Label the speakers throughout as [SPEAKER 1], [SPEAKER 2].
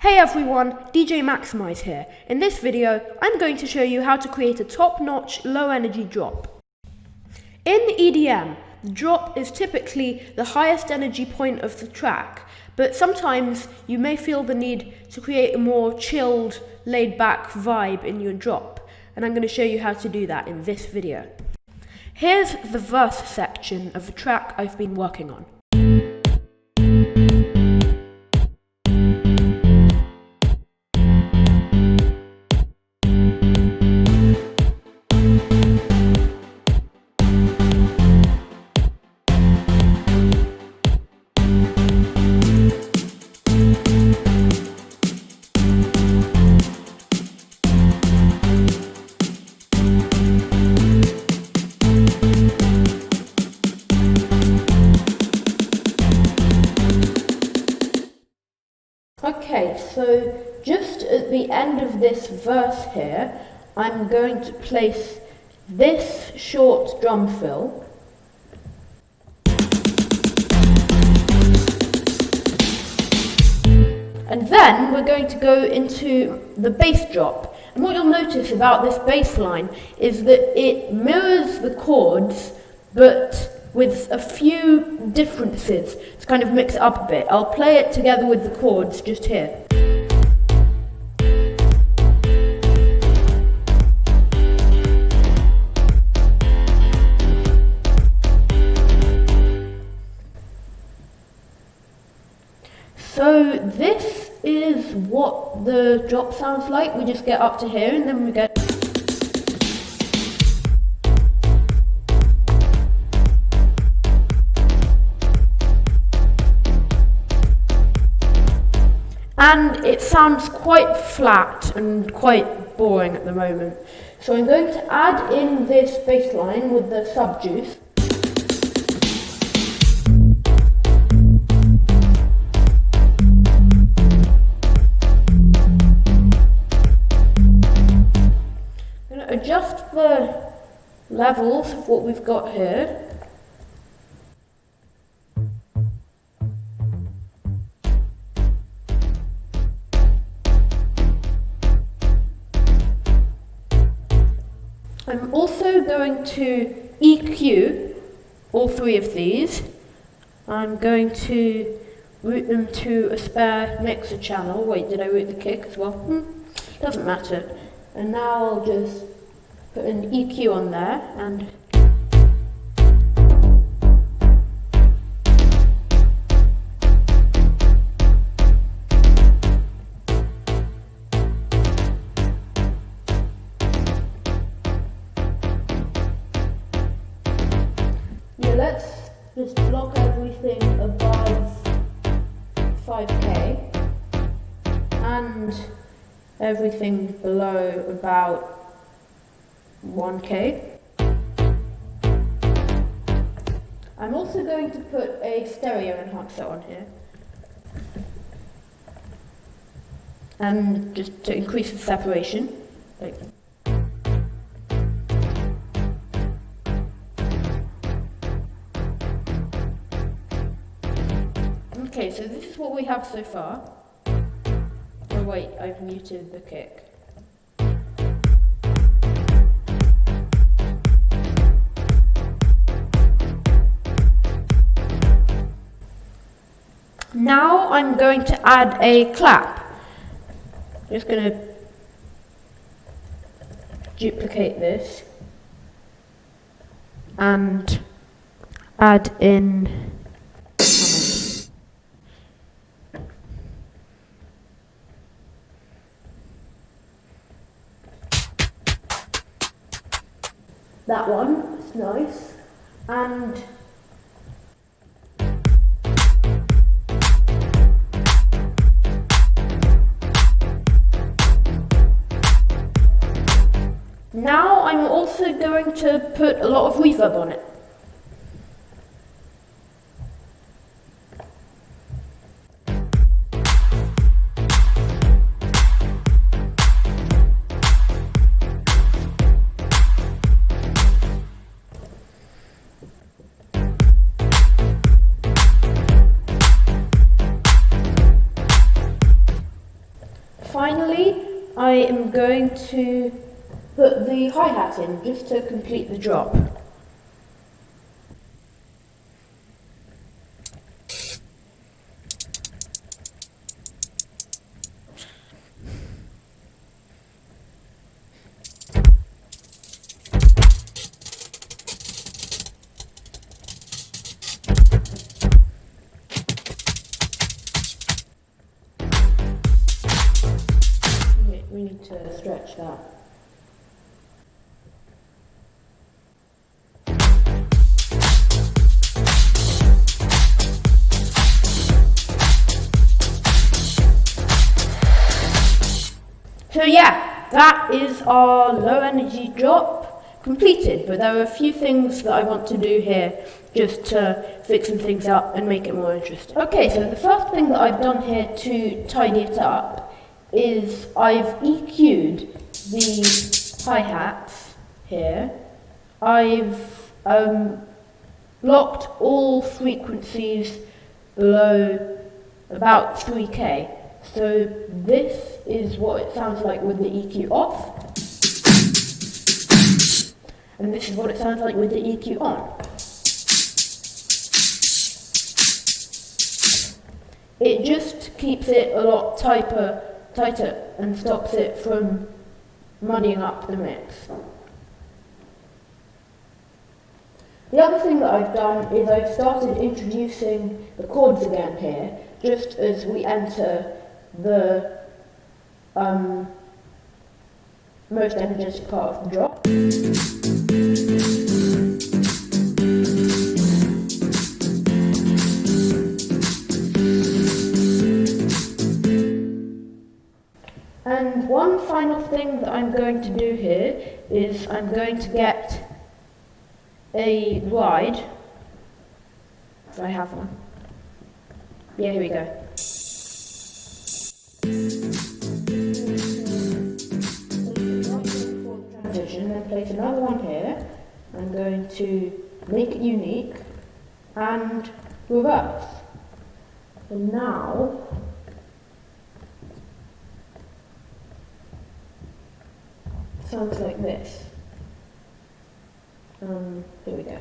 [SPEAKER 1] Hey everyone, DJ Maximize here. In this video, I'm going to show you how to create a top-notch low-energy drop. In EDM, the drop is typically the highest energy point of the track, but sometimes you may feel the need to create a more chilled, laid-back vibe in your drop, and I'm going to show you how to do that in this video. Here's the verse section of the track I've been working on. Okay, so just at the end of this verse here, I'm going to place this short drum fill. And then we're going to go into the bass drop. And what you'll notice about this bass line is that it mirrors the chords, but with a few differences to kind of mix it up a bit. I'll play it together with the chords just here. So this is what the drop sounds like. We just get up to here and then we get... And it sounds quite flat and quite boring at the moment. So I'm going to add in this bass line with the sub-juice. I'm going to adjust the levels of what we've got here. I'm also going to EQ all three of these. I'm going to route them to a spare mixer channel. Wait, did I route the kick as well? Doesn't matter. And now I'll just put an EQ on there and let's just block everything above 5k and everything below about 1k. I'm also going to put a stereo enhancer on here, and just to increase the separation. Okay, so this is what we have so far. Oh wait, I've muted the kick. Now I'm going to add a clap. Just going to duplicate this and add in that one. It's nice. And now I'm also going to put a lot of reverb on it. finally, I am going to put the hi-hat in just to complete the drop. We need to stretch that. So yeah, that is our low energy drop completed, but there are a few things that I want to do here just to fix some things up and make it more interesting. Okay, so the first thing that I've done here to tidy it up is I've EQ'd the hi-hats here. I've blocked all frequencies below about 3K. So this is what it sounds like with the EQ off. And this is what it sounds like with the EQ on. It just keeps it a lot tighter and stops it from muddying up the mix. The other thing that I've done is I've started introducing the chords again here, just as we enter the most energetic part of the drop. And one final thing that I'm going to do here is I'm going to get a ride, if I have one. Yeah, here we go. Transition, then place another one here. I'm going to make it unique and reverse. And now sounds like this. Here we go.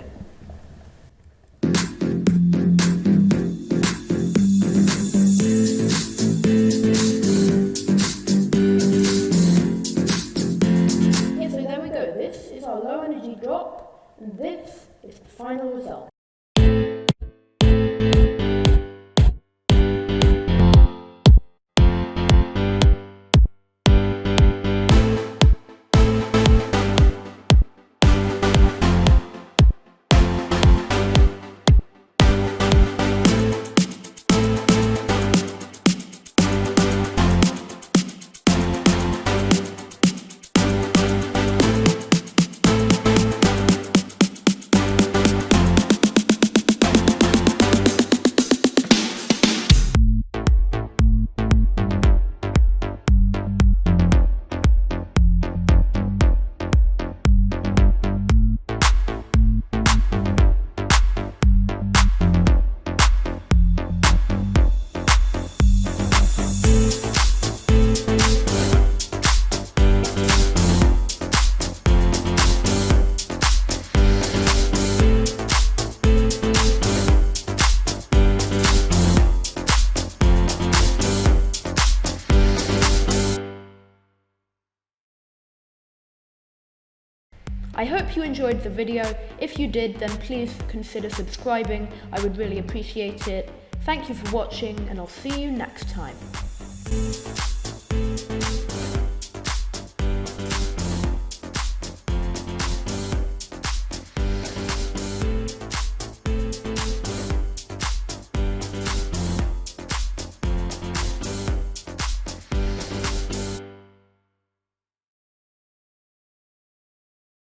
[SPEAKER 1] Yeah, so there we go. This is our low energy drop, and this is the final result. I hope you enjoyed the video. If you did, then please consider subscribing. I would really appreciate it. Thank you for watching, and I'll see you next time.